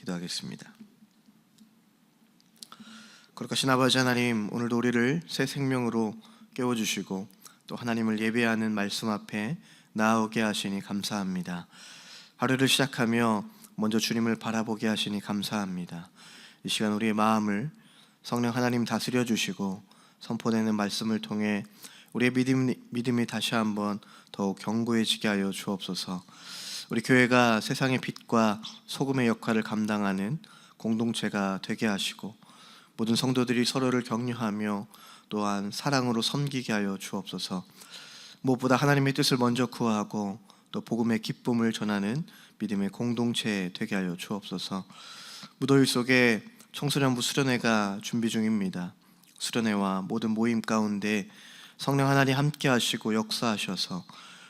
기도하겠습니다. 거룩하신 아버지 하나님, 오늘도 우리를 새 생명으로 깨워주시고 또 하나님을 예배하는 말씀 앞에 나아오게 하시니 감사합니다. 하루를 시작하며 먼저 주님을 바라보게 하시니 감사합니다. 이 시간 우리의 마음을 성령 하나님 다스려 주시고 선포되는 말씀을 통해 우리의 믿음이 다시 한번 더욱 견고해지게 하여 주옵소서. 우리 교회가 세상의 빛과 소금의 역할을 감당하는 공동체가 되게 하시고 모든 성도들이 서로를 격려하며 또한 사랑으로 섬기게 하여 주옵소서. 무엇보다 하나님의 뜻을 먼저 구하고 또 복음의 기쁨을 전하는 믿음의 공동체 되게 하여 주옵소서. 무더위 속에 청소년부 수련회가 준비 중입니다. 수련회와 모든 모임 가운데 성령 하나님 함께 하시고 역사하셔서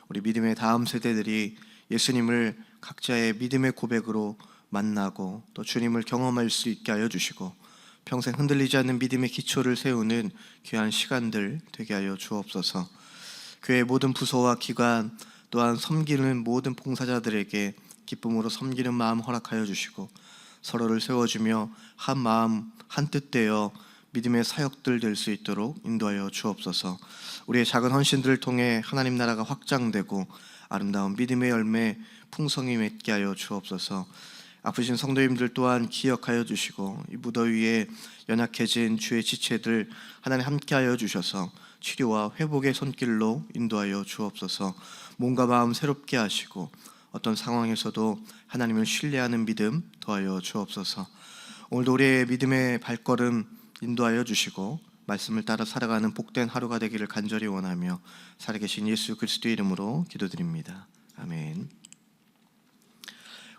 우리 믿음의 다음 세대들이 예수님을 각자의 믿음의 고백으로 만나고 또 주님을 경험할 수 있게 하여 주시고 평생 흔들리지 않는 믿음의 기초를 세우는 귀한 시간들 되게 하여 주옵소서. 교회의 모든 부서와 기관 또한 섬기는 모든 봉사자들에게 기쁨으로 섬기는 마음 허락하여 주시고 서로를 세워주며 한 마음 한 뜻 되어 믿음의 사역들 될 수 있도록 인도하여 주옵소서. 우리의 작은 헌신들을 통해 하나님 나라가 확장되고 아름다운 믿음의 열매 풍성히 맺게 하여 주옵소서. 아프신 성도님들 또한 기억하여 주시고 이 무더위에 연약해진 주의 지체들 하나님 함께하여 주셔서 치료와 회복의 손길로 인도하여 주옵소서. 몸과 마음 새롭게 하시고 어떤 상황에서도 하나님을 신뢰하는 믿음 더하여 주옵소서. 오늘도 우리의 믿음의 발걸음 인도하여 주시고 말씀을 따라 살아가는 복된 하루가 되기를 간절히 원하며 살아계신 예수 그리스도의 이름으로 기도드립니다. 아멘.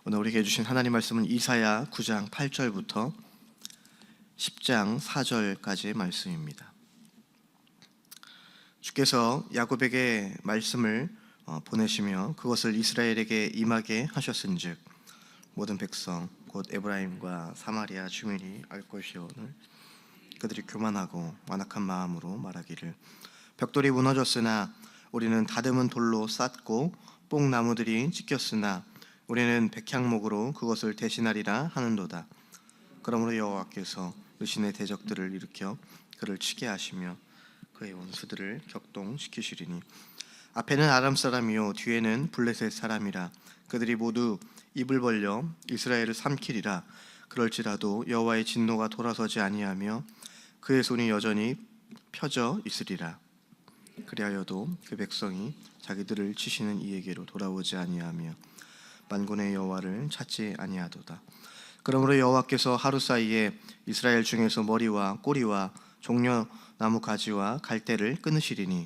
오늘 우리에게 주신 하나님 말씀은 이사야 9장 8절부터 10장 4절까지의 말씀입니다. 주께서 야곱에게 말씀을 보내시며 그것을 이스라엘에게 임하게 하셨은즉 모든 백성 곧 에브라임과 사마리아 주민이 알 것이오늘 그들이 교만하고 완악한 마음으로 말하기를 벽돌이 무너졌으나 우리는 다듬은 돌로 쌓고 뽕나무들이 찢겼으나 우리는 백향목으로 그것을 대신하리라 하는도다. 그러므로 여호와께서 의신의 대적들을 일으켜 그를 치게 하시며 그의 원수들을 격동시키시리니 앞에는 아람 사람이요 뒤에는 블레셋 사람이라 그들이 모두 입을 벌려 이스라엘을 삼키리라. 그럴지라도 여호와의 진노가 돌아서지 아니하며 그의 손이 여전히 펴져 있으리라. 그리하여도 그 백성이 자기들을 치시는 이에게로 돌아오지 아니하며 만군의 여호와를 찾지 아니하도다. 그러므로 여호와께서 하루 사이에 이스라엘 중에서 머리와 꼬리와 종려나무 가지와 갈대를 끊으시리니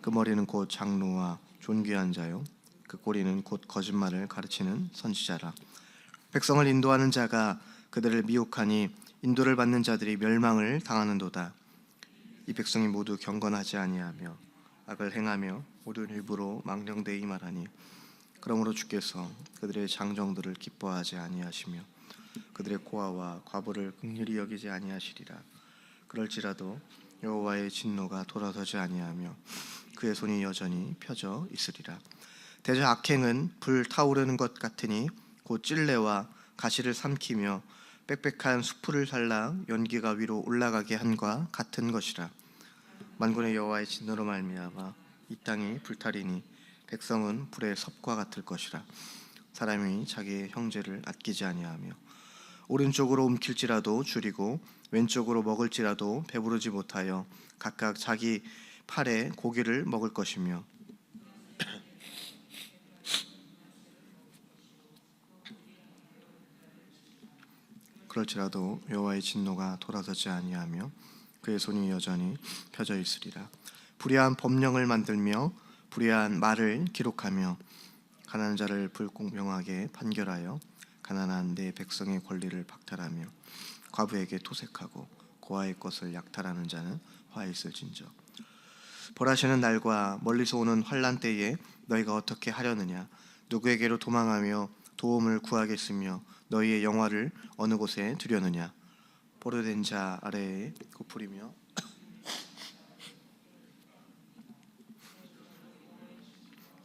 그 머리는 곧 장로와 존귀한 자요 그 꼬리는 곧 거짓말을 가르치는 선지자라. 백성을 인도하는 자가 그들을 미혹하니 인도를 받는 자들이 멸망을 당하는도다. 이 백성이 모두 경건하지 아니하며 악을 행하며 옳은 일부로 망령되이 말하니 그러므로 주께서 그들의 장정들을 기뻐하지 아니하시며 그들의 고아와 과부를 긍휼히 여기지 아니하시리라. 그럴지라도 여호와의 진노가 돌아서지 아니하며 그의 손이 여전히 펴져 있으리라. 대저 악행은 불 타오르는 것 같으니 곧 찔레와 가시를 삼키며 빽빽한 수풀을 살라 연기가 위로 올라가게 한과 같은 것이라. 만군의 여호와의 진노로 말미암아 이 땅이 불타리니 백성은 불의 섭과 같을 것이라. 사람이 자기의 형제를 아끼지 아니하며 오른쪽으로 움킬지라도 줄이고 왼쪽으로 먹을지라도 배부르지 못하여 각각 자기 팔에 고기를 먹을 것이며 그럴지라도 여호와의 진노가 돌아서지 아니하며 그의 손이 여전히 펴져 있으리라. 불의한 법령을 만들며 불의한 말을 기록하며 가난한 자를 불공평하게 판결하여 가난한 내 백성의 권리를 박탈하며 과부에게 토색하고 고아의 것을 약탈하는 자는 화 있을진저. 벌하시는 날과 멀리서 오는 환난 때에 너희가 어떻게 하려느냐. 누구에게로 도망하며 도움을 구하겠으며 너희의 영화를 어느 곳에 두려느냐. 포로된 자 아래에 굽으리며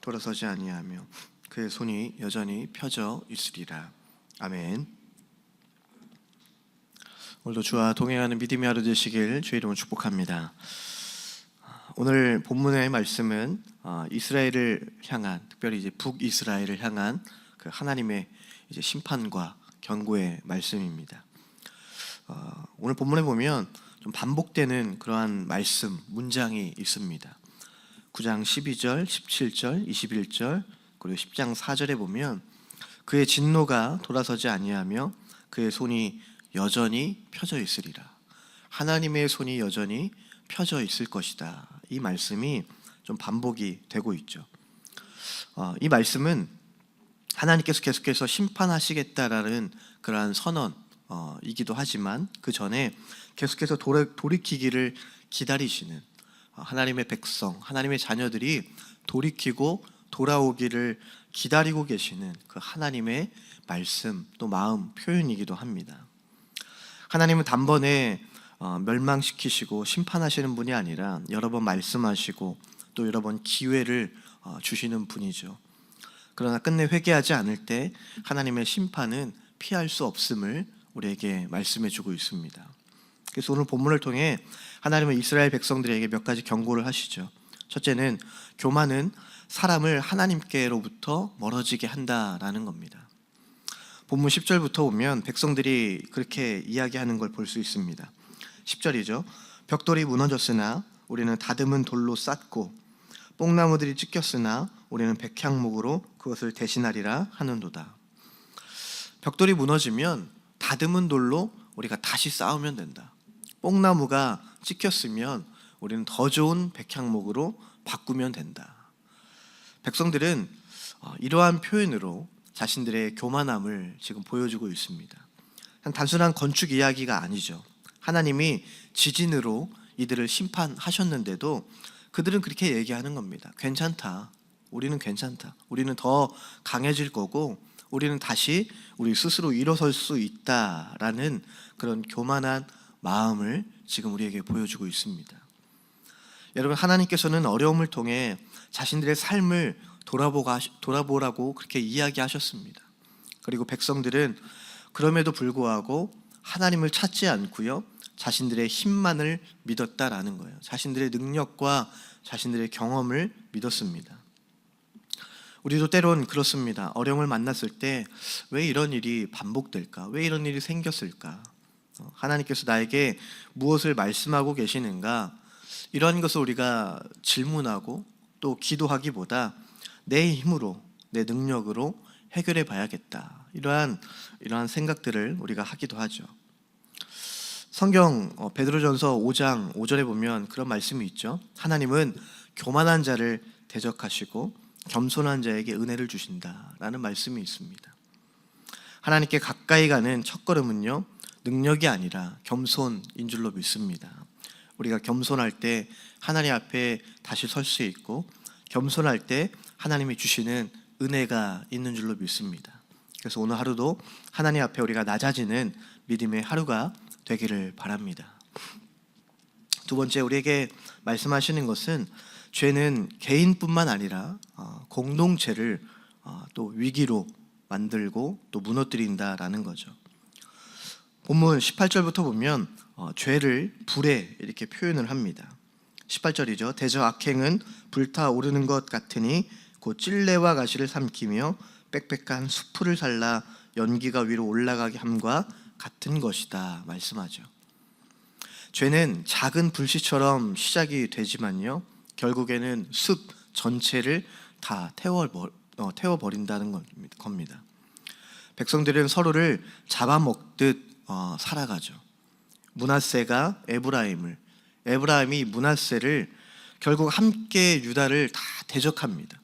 돌아서지 아니하며 그의 손이 여전히 펴져 있으리라. 아멘. 오늘도 주와 동행하는 믿음의 하루 되시길 주의 이름으로 축복합니다. 오늘 본문의 말씀은 이스라엘을 향한, 특별히 이제 북이스라엘을 향한 그 하나님의 이제 심판과 경고의 말씀입니다. 오늘 본문에 보면 좀 반복되는 그러한 말씀 문장이 있습니다. 9장 12절, 17절, 21절 그리고 10장 4절에 보면 그의 진노가 돌아서지 아니하며 그의 손이 여전히 펴져 있으리라. 하나님의 손이 여전히 펴져 있을 것이다. 이 말씀이 좀 반복이 되고 있죠. 이 말씀은 하나님께서 계속해서 심판하시겠다라는 그러한 선언이기도 하지만 그 전에 계속해서 돌이키기를 기다리시는 하나님의 백성, 하나님의 자녀들이 돌이키고 돌아오기를 기다리고 계시는 그 하나님의 말씀 또 마음 표현이기도 합니다. 하나님은 단번에 멸망시키시고 심판하시는 분이 아니라 여러 번 말씀하시고 또 여러 번 기회를 주시는 분이죠. 그러나 끝내 회개하지 않을 때 하나님의 심판은 피할 수 없음을 우리에게 말씀해 주고 있습니다. 그래서 오늘 본문을 통해 하나님은 이스라엘 백성들에게 몇 가지 경고를 하시죠. 첫째는 교만은 사람을 하나님께로부터 멀어지게 한다라는 겁니다. 본문 10절부터 보면 백성들이 그렇게 이야기하는 걸 볼 수 있습니다. 10절이죠. 벽돌이 무너졌으나 우리는 다듬은 돌로 쌓고 뽕나무들이 찢겼으나 우리는 백향목으로 그것을 대신하리라 하는도다. 벽돌이 무너지면 다듬은 돌로 우리가 다시 쌓으면 된다. 뽕나무가 찢겼으면 우리는 더 좋은 백향목으로 바꾸면 된다. 백성들은 이러한 표현으로 자신들의 교만함을 지금 보여주고 있습니다. 단순한 건축 이야기가 아니죠. 하나님이 지진으로 이들을 심판하셨는데도 그들은 그렇게 얘기하는 겁니다. 괜찮다. 우리는 괜찮다. 우리는 더 강해질 거고 우리는 다시 우리 스스로 일어설 수 있다라는 그런 교만한 마음을 지금 우리에게 보여주고 있습니다. 여러분, 하나님께서는 어려움을 통해 자신들의 삶을 돌아보라고 그렇게 이야기하셨습니다. 그리고 백성들은 그럼에도 불구하고 하나님을 찾지 않고요, 자신들의 힘만을 믿었다라는 거예요. 자신들의 능력과 자신들의 경험을 믿었습니다. 우리도 때론 그렇습니다. 어려움을 만났을 때 왜 이런 일이 반복될까? 왜 이런 일이 생겼을까? 하나님께서 나에게 무엇을 말씀하고 계시는가? 이런 것을 우리가 질문하고 또 기도하기보다 내 힘으로, 내 능력으로 해결해 봐야겠다. 이러한 생각들을 우리가 하기도 하죠. 성경 베드로전서 5장 5절에 보면 그런 말씀이 있죠. 하나님은 교만한 자를 대적하시고 겸손한 자에게 은혜를 주신다라는 말씀이 있습니다. 하나님께 가까이 가는 첫걸음은요, 능력이 아니라 겸손인 줄로 믿습니다. 우리가 겸손할 때 하나님 앞에 다시 설 수 있고 겸손할 때 하나님이 주시는 은혜가 있는 줄로 믿습니다. 그래서 오늘 하루도 하나님 앞에 우리가 낮아지는 믿음의 하루가 되기를 바랍니다. 두 번째, 우리에게 말씀하시는 것은 죄는 개인뿐만 아니라 공동체를 또 위기로 만들고 또 무너뜨린다라는 거죠. 본문 18절부터 보면 죄를 불에 이렇게 표현을 합니다. 18절이죠. 대저 악행은 불타오르는 것 같으니 곧 찔레와 가시를 삼키며 빽빽한 수풀을 살라 연기가 위로 올라가게 함과 같은 것이다 말씀하죠. 죄는 작은 불씨처럼 시작이 되지만요, 결국에는 숲 전체를 다 태워버린다는 겁니다. 백성들은 서로를 잡아먹듯 살아가죠. 므낫세가 에브라임이 므낫세를 결국 함께 유다를 다 대적합니다.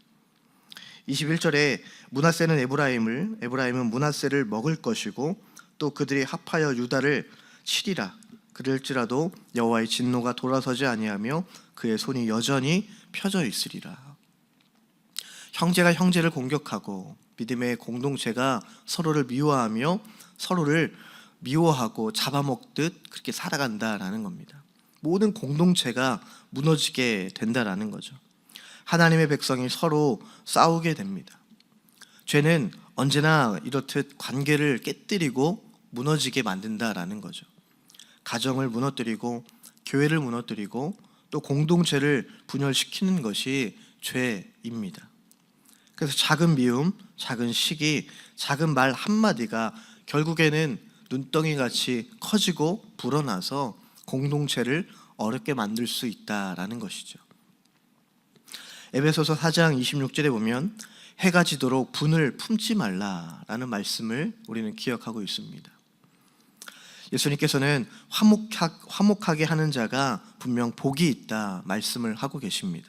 21절에 므낫세는 에브라임은 므낫세를 먹을 것이고 또 그들이 합하여 유다를 치리라. 그럴지라도 여호와의 진노가 돌아서지 아니하며 그의 손이 여전히 펴져 있으리라. 형제가 형제를 공격하고 믿음의 공동체가 서로를 미워하며 서로를 미워하고 잡아먹듯 그렇게 살아간다라는 겁니다. 모든 공동체가 무너지게 된다라는 거죠. 하나님의 백성이 서로 싸우게 됩니다. 죄는 언제나 이렇듯 관계를 깨뜨리고 무너지게 만든다라는 거죠. 가정을 무너뜨리고 교회를 무너뜨리고 또 공동체를 분열시키는 것이 죄입니다. 그래서 작은 미움, 작은 시기, 작은 말 한마디가 결국에는 눈덩이같이 커지고 불어나서 공동체를 어렵게 만들 수 있다라는 것이죠. 에베소서 4장 26절에 보면 해가 지도록 분을 품지 말라라는 말씀을 우리는 기억하고 있습니다. 예수님께서는 화목하게 하는 자가 분명 복이 있다 말씀을 하고 계십니다.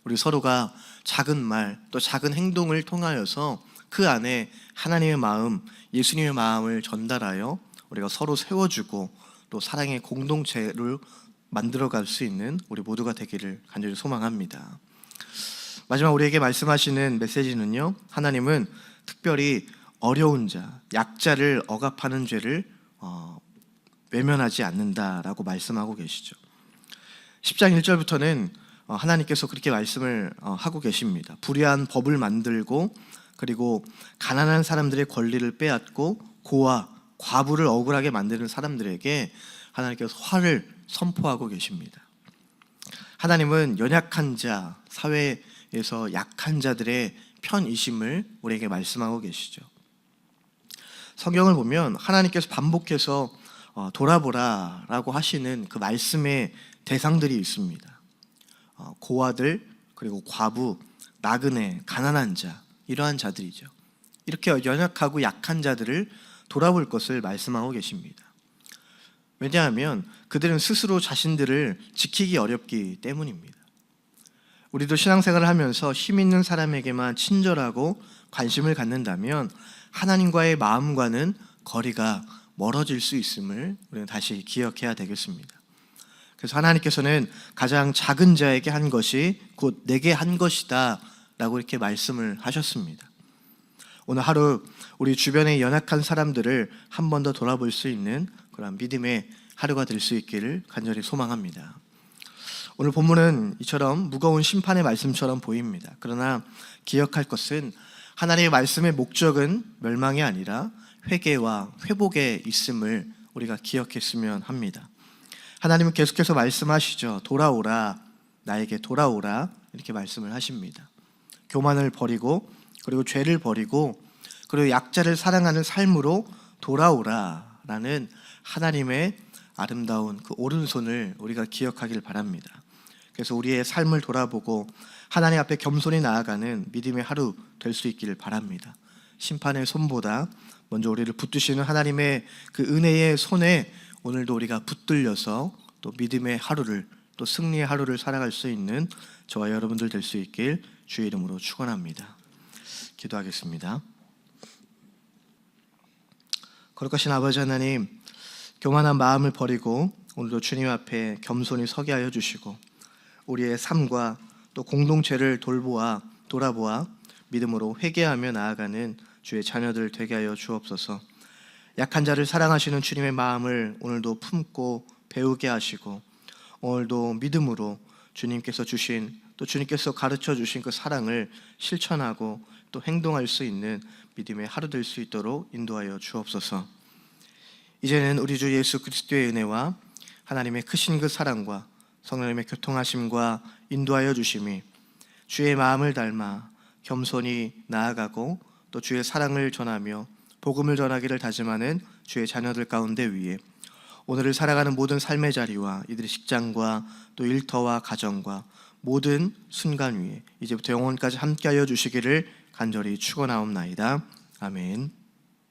우리 서로가 작은 말 또 작은 행동을 통하여서 그 안에 하나님의 마음, 예수님의 마음을 전달하여 우리가 서로 세워주고 또 사랑의 공동체를 만들어갈 수 있는 우리 모두가 되기를 간절히 소망합니다. 마지막 우리에게 말씀하시는 메시지는요, 하나님은 특별히 어려운 자, 약자를 억압하는 죄를 외면하지 않는다라고 말씀하고 계시죠. 10장 1절부터는 하나님께서 그렇게 말씀을 하고 계십니다. 불의한 법을 만들고 그리고 가난한 사람들의 권리를 빼앗고 고아, 과부를 억울하게 만드는 사람들에게 하나님께서 화를 선포하고 계십니다. 하나님은 연약한 자, 사회에서 약한 자들의 편이심을 우리에게 말씀하고 계시죠. 성경을 보면 하나님께서 반복해서 돌아보라라고 하시는 그 말씀의 대상들이 있습니다. 고아들, 그리고 과부, 나그네, 가난한 자, 이러한 자들이죠. 이렇게 연약하고 약한 자들을 돌아볼 것을 말씀하고 계십니다. 왜냐하면 그들은 스스로 자신들을 지키기 어렵기 때문입니다. 우리도 신앙생활을 하면서 힘 있는 사람에게만 친절하고 관심을 갖는다면 하나님과의 마음과는 거리가 멀어질 수 있음을 우리는 다시 기억해야 되겠습니다. 그래서 하나님께서는 가장 작은 자에게 한 것이 곧 내게 한 것이다 라고 이렇게 말씀을 하셨습니다. 오늘 하루 우리 주변의 연약한 사람들을 한 번 더 돌아볼 수 있는 그런 믿음의 하루가 될 수 있기를 간절히 소망합니다. 오늘 본문은 이처럼 무거운 심판의 말씀처럼 보입니다. 그러나 기억할 것은 하나님의 말씀의 목적은 멸망이 아니라 회개와 회복에 있음을 우리가 기억했으면 합니다. 하나님은 계속해서 말씀하시죠. 돌아오라, 나에게 돌아오라, 이렇게 말씀을 하십니다. 교만을 버리고 그리고 죄를 버리고 그리고 약자를 사랑하는 삶으로 돌아오라라는 하나님의 아름다운 그 오른손을 우리가 기억하길 바랍니다. 그래서 우리의 삶을 돌아보고 하나님 앞에 겸손히 나아가는 믿음의 하루 될 수 있기를 바랍니다. 심판의 손보다 먼저 우리를 붙드시는 하나님의 그 은혜의 손에 오늘도 우리가 붙들려서 또 믿음의 하루를, 또 승리의 하루를 살아갈 수 있는 저와 여러분들 될 수 있길 주의 이름으로 축원합니다. 기도하겠습니다. 거룩하신 아버지 하나님, 교만한 마음을 버리고 오늘도 주님 앞에 겸손히 서게 하여 주시고 우리의 삶과 또 공동체를 돌아보아 믿음으로 회개하며 나아가는 주의 자녀들 되게 하여 주옵소서. 약한 자를 사랑하시는 주님의 마음을 오늘도 품고 배우게 하시고 오늘도 믿음으로 주님께서 주신 또 주님께서 가르쳐 주신 그 사랑을 실천하고 또 행동할 수 있는 믿음의 하루 될 수 있도록 인도하여 주옵소서. 이제는 우리 주 예수 그리스도의 은혜와 하나님의 크신 그 사랑과 성령님의 교통하심과 인도하여 주심이 주의 마음을 닮아 겸손히 나아가고 또 주의 사랑을 전하며 복음을 전하기를 다짐하는 주의 자녀들 가운데 위에 오늘을 살아가는 모든 삶의 자리와 이들의 직장과 또 일터와 가정과 모든 순간 위에 이제부터 영원까지 함께하여 주시기를 간절히 축원하옵나이다. 아멘.